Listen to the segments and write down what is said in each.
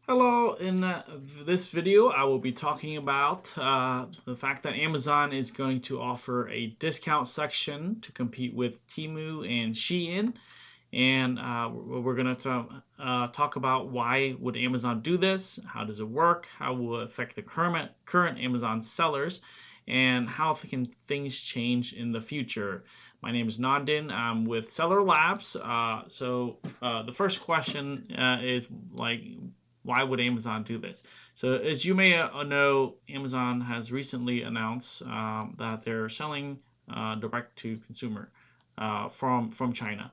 Hello, in this video I will be talking about the fact that Amazon is going to offer a discount section to compete with Temu and Shein, and we're going to talk about why would Amazon do this, how does it work, how will it affect the current Amazon sellers, and how can things change in the future. My name is Nandin. I'm with Seller Labs. The first question is why would Amazon do this? So as you may know, Amazon has recently announced that they're selling direct to consumer from China.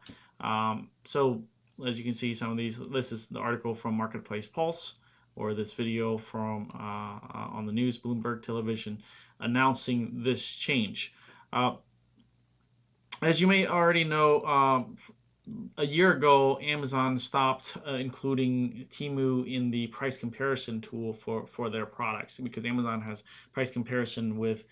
So as you can see, some of these. This is the article from Marketplace Pulse, or this video from on the news, Bloomberg Television, announcing this change. Uh, as you may already know, a year ago, Amazon stopped including Temu in the price comparison tool for their products because Amazon has price comparison with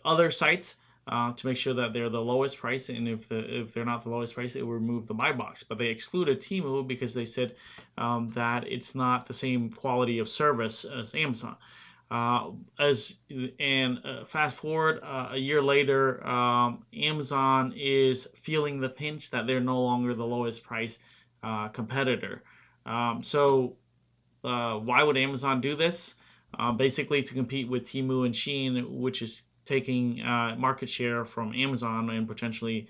other sites to make sure that they're the lowest price, and if they're not the lowest price, it will remove the buy box. But they excluded Temu because they said that it's not the same quality of service as Amazon. As and Fast forward a year later, Amazon is feeling the pinch that they're no longer the lowest price competitor. Why would Amazon do this? Basically, to compete with Temu and Shein, which is taking market share from Amazon and potentially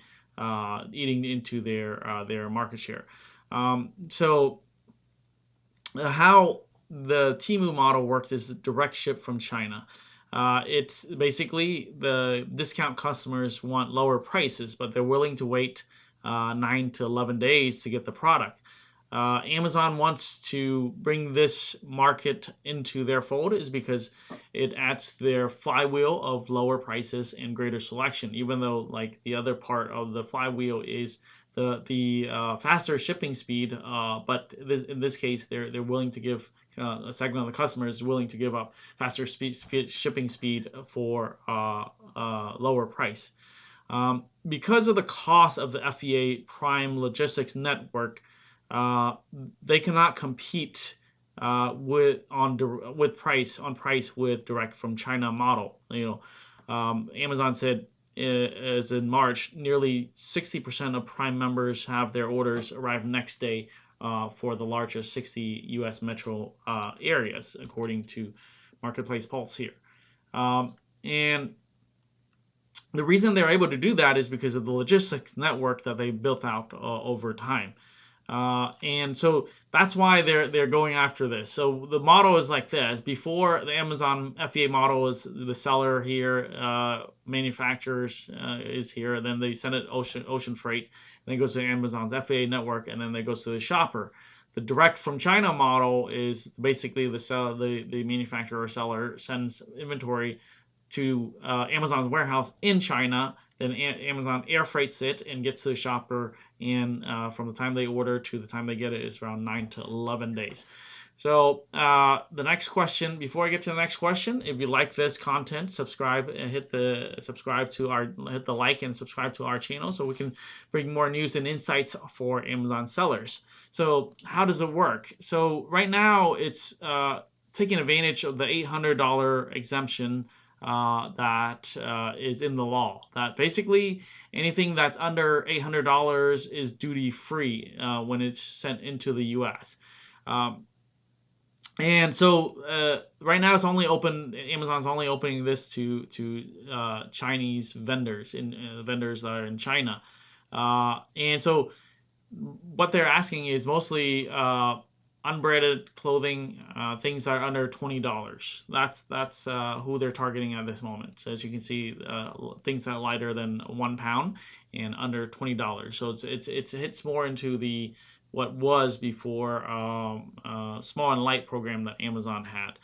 eating into their market share. How the Temu model works is direct ship from China. It's basically the discount customers want lower prices, but they're willing to wait 9 to 11 days to get the product. Amazon wants to bring this market into their fold is because it adds their flywheel of lower prices and greater selection, even though like the other part of the flywheel is the faster shipping speed, but in this case they're willing to give a segment of the customers is willing to give up faster shipping speed for lower price. Because of the cost of the FBA Prime Logistics Network, they cannot compete with price with direct from China model. Amazon said as in March, nearly 60% of Prime members have their orders arrive next day for the largest 60 U.S. metro areas, according to Marketplace Pulse here. And the reason they're able to do that is because of the logistics network that they built out over time. And so that's why they're going after this. So the model is like this. Before, the Amazon FBA model is the seller here, manufacturers is here, and then they send it ocean freight, and then it goes to Amazon's FBA network, and then it goes to the shopper. The direct from China model is basically the manufacturer or seller sends inventory to Amazon's warehouse in China. Then Amazon air freights it and gets to the shopper, and from the time they order to the time they get it is around 9 to 11 days. So the next question, before I get to the next question, if you like this content, subscribe and hit the like and subscribe to our channel so we can bring more news and insights for Amazon sellers. So how does it work? So right now it's taking advantage of the $800 exemption that is in the law. That basically anything that's under $800 is duty free when it's sent into the U.S. And so right now it's only open. Amazon's only opening this to Chinese vendors vendors that are in China. And so what they're asking is mostly unbranded clothing, things that are under $20. That's who they're targeting at this moment. So as you can see, things that are lighter than 1 pound and under $20. So it hits more into the what was before small and light program that Amazon had.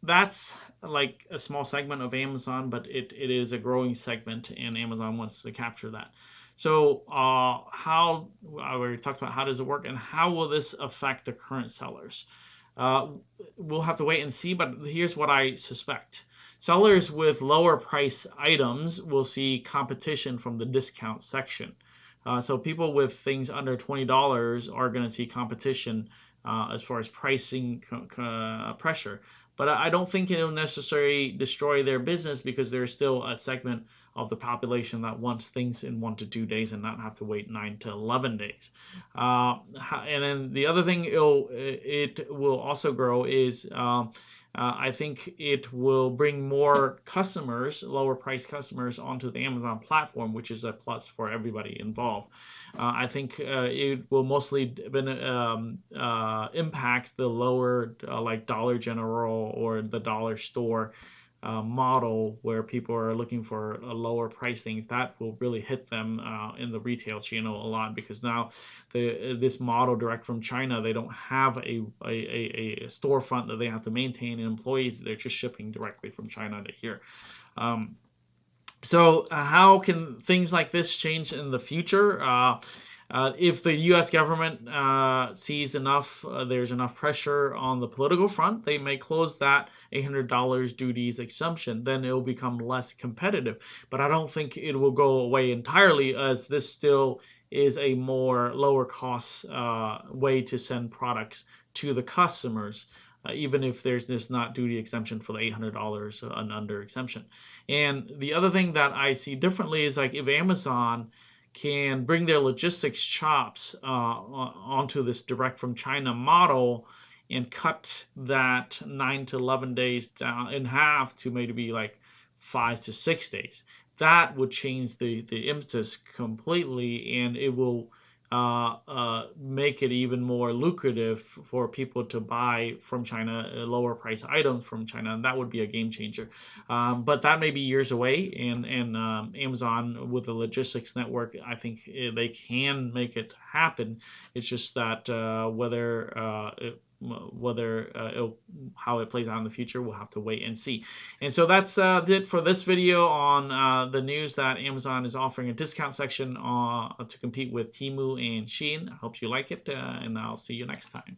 That's like a small segment of Amazon, but it is a growing segment, and Amazon wants to capture that. So how I already talked about how does it work and how will this affect the current sellers? We'll have to wait and see, but here's what I suspect. Sellers with lower price items will see competition from the discount section. So people with things under $20 are going to see competition as far as pricing pressure. But I don't think it'll necessarily destroy their business because there's still a segment of the population that wants things in 1 to 2 days and not have to wait 9 to 11 days. And then the other thing it will also grow is I think it will bring more customers, lower price customers, onto the Amazon platform, which is a plus for everybody involved. I think it will mostly impact the lower, like Dollar General or the dollar store model, where people are looking for lower price things. That will really hit them in the retail channel a lot, because now this model direct from China, they don't have a storefront that they have to maintain and employees. They're just shipping directly from China to here. So how can things like this change in the future? If the U.S. government sees there's enough pressure on the political front, they may close that $800 duties exemption. Then it will become less competitive. But I don't think it will go away entirely, as this still is a more lower cost way to send products to the customers. Even if there's this not duty exemption for the $800 and under exemption. And the other thing that I see differently is, like, if Amazon can bring their logistics chops onto this direct from China model and cut that 9 to 11 days down in half to maybe like 5 to 6 days. That would change the impetus completely, and it will make it even more lucrative for people to buy from China, lower price items from China, and that would be a game changer. But that may be years away, and Amazon with the logistics network, I think they can make it happen. It's just that how it plays out in the future, we'll have to wait and see. And so that's it for this video on the news that Amazon is offering a discount section to compete with Temu and Shein. I hope you like it, and I'll see you next time.